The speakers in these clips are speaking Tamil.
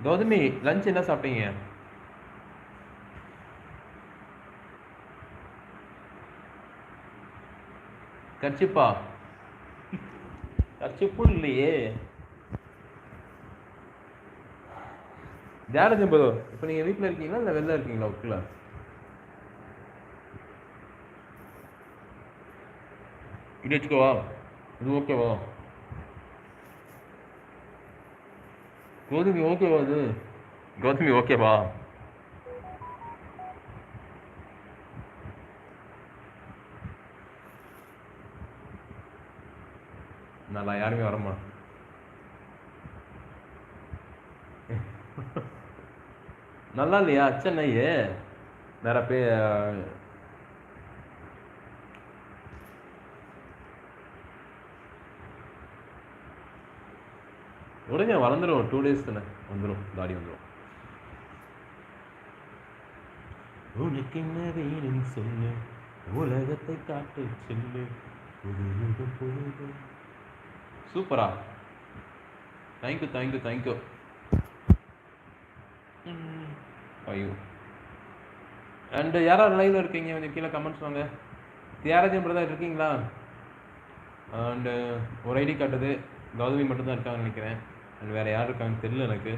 கௌதமி லஞ்ச் என்ன சாப்பிட்டீங்க? கர்ச்சிப்பா? கர்ச்சிப்பும் இல்லையே. தியானஜன் ப்ரோ, இப்போ நீங்கள் வீட்டில் இருக்கீங்களா இல்லை வெளில இருக்கீங்களா ஒர்க்கில்? இது வச்சுக்கோவா? இது ஓகேவா? கௌதமி ஓகேவா இது? கௌதமி ஓகேவா? நல்லா யாருமே வரமா. நல்லா இல்லையா சென்னை? வேற உடனே வளர்ந்துடும். 2 days தானே வந்துடும், தாடி வந்துடும். உனக்கு என்ன வேணும் சொல்லு, உலகத்தை காட்டு சொல்லு, புது. சூப்பரா. Thank you thank you thank you. ஐயோ. அண்ட் யாராவது லைவ்ல இருக்கீங்க கொஞ்சம் கீழே கமெண்ட்ஸ் வாங்க. தியாகராஜன் பிரதர் இருக்கீங்களா? அண்டு ஒரு ஐடி காட்டுது, கௌதமி மட்டும்தான் இருக்காங்கன்னு நினைக்கிறேன். அண்ட் வேறு யார் இருக்காங்கன்னு தெரியல எனக்கு.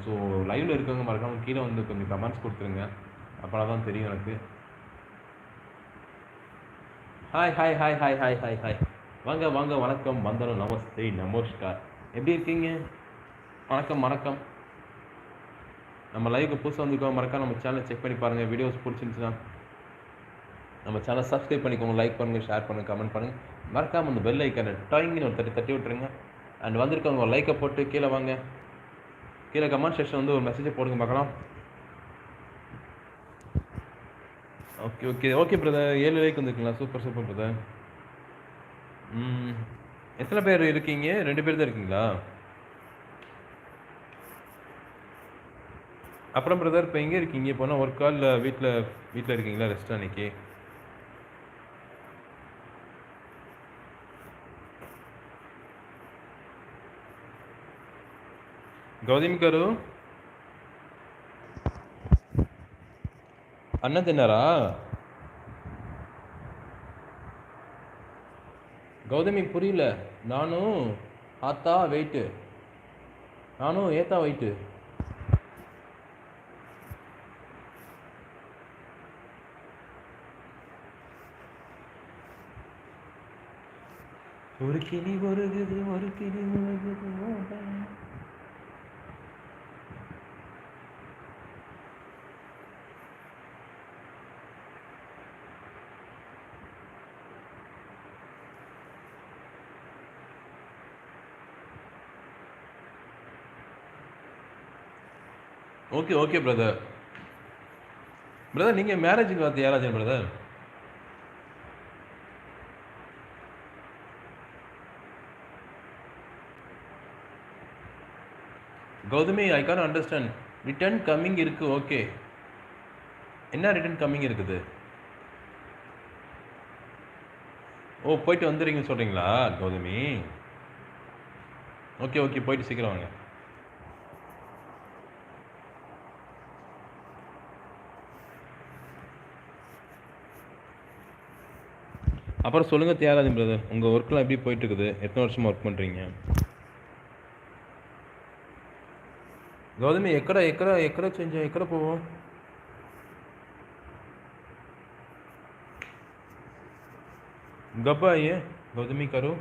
ஸோ லைவில் இருக்கவங்க மறக்காமல் கீழே வந்து கொஞ்சம் கமெண்ட்ஸ் கொடுத்துருங்க, அப்போ தான் தெரியும் எனக்கு. Hi hi hi hi hi hi hi. வாங்க வாங்க, வணக்கம், வந்தனம், நமஸ்தே, நமஸ்கார். எப்படி இருக்கீங்க? வணக்கம் வணக்கம். நம்ம லைவுக்கு புதுசாக வந்துருக்கோம், மறக்காம நம்ம சேனலை செக் பண்ணி பாருங்கள். வீடியோஸ் பிடிச்சிருந்துச்சுன்னா நம்ம சேனலை சப்ஸ்கிரைப் பண்ணிக்கோங்க, லைக் பண்ணுங்கள், ஷேர் பண்ணுங்கள், கமெண்ட் பண்ணுங்கள். மறக்காமல் அந்த பெல் ஐக்கானை டாயிங்னு ஒரு தட்டி விட்டுருங்க. அண்ட் வந்திருக்கவங்க ஒரு லைக்கை போட்டு கீழே வாங்க, கீழே கமெண்ட் செக்ஷன் வந்து ஒரு மெசேஜை போடுங்க பார்க்கலாம். Okay okay okay brother, 7 like வந்துருக்குங்களா? Super super brother. எத்தனை பேர் இருக்கீங்க? 2 பேர் தான் இருக்கீங்களா? அப்புறம் பிரதர், இப்போ எங்கே இருக்கீங்க? இப்போனா ஒர்க் கால் வீட்டில் இருக்கீங்களா? ரெஸ்ட் அன்னைக்கு? గౌతమి గారు అన్నం తిన్నారా? கௌதமி புரியல. நானும் ஆத்தா வெயிட்டு, நானும் ஏத்தா வெயிட்டு. ஒரு கிளி வருகுது, ஒரு கிளி வருகுது. Okay okay brother. பிரதர் நீங்கள் மேரேஜுக்கு வந்து யாராச்சும் பிரதர்? கௌதமி, ஐ கான் அண்டர்ஸ்டாண்ட். ரிட்டர்ன் கம்மிங் இருக்கு. ஓகே, என்ன ரிட்டர்ன் கம்மிங் இருக்குது? ஓ, போயிட்டு வந்துடுறீங்கன்னு சொல்கிறீங்களா கௌதமி? ஓகே ஓகே, போயிட்டு சீக்கிரம் வாங்க. அப்புறம் சொல்லுங்கள் தியாகராஜன் பிரதர், உங்கள் ஒர்க்லாம் எப்படி போயிட்டுருக்குது? எத்தனை வருஷமாக ஒர்க் பண்ணுறீங்க? గౌతమి ఎక్కడ చేంజ్ ఎక్కడ పోవు? गब्बा आइए गौतमी करो.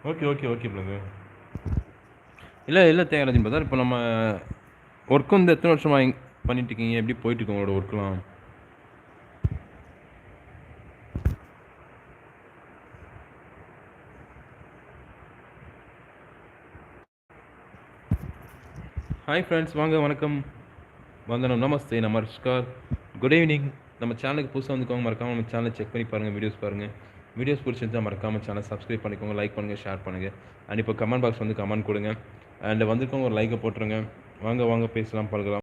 Okay okay okay brother. இல்லை தியாகராஜன் பிரதர், இப்போ நம்ம ஒர்க் வந்து எத்தனை வருஷமாக பண்ணிட்டு இருக்கீங்க? எப்படி போயிட்டு இருக்கு உங்களோட ஒர்க்லாம்? ஹாய் ஃப்ரெண்ட்ஸ், வாங்க, வணக்கம், வந்தனம், நமஸ்தே, நமஸ்கார், குட் ஈவினிங். நம்ம சேனலுக்கு புதுசாக வந்துக்கோங்க, மறக்காமல் நம்ம சேனலை செக் பண்ணி பாருங்கள், வீடியோஸ் பாருங்கள். வீடியோஸ் பிடிச்சிருந்தா மறக்காமல் சேனல் சப்ஸ்கிரைப் பண்ணிக்கோங்க, லைக் பண்ணுங்கள், ஷேர் பண்ணுங்கள். அண்ட் இப்போ கமெண்ட் பாக்ஸ் வந்து கமெண்ட் கொடுங்க. அண்ட் வந்துக்கோங்க, ஒரு லைக்கை போட்டுருங்க. வாங்க வாங்க, பேசலாம், பழகலாம்.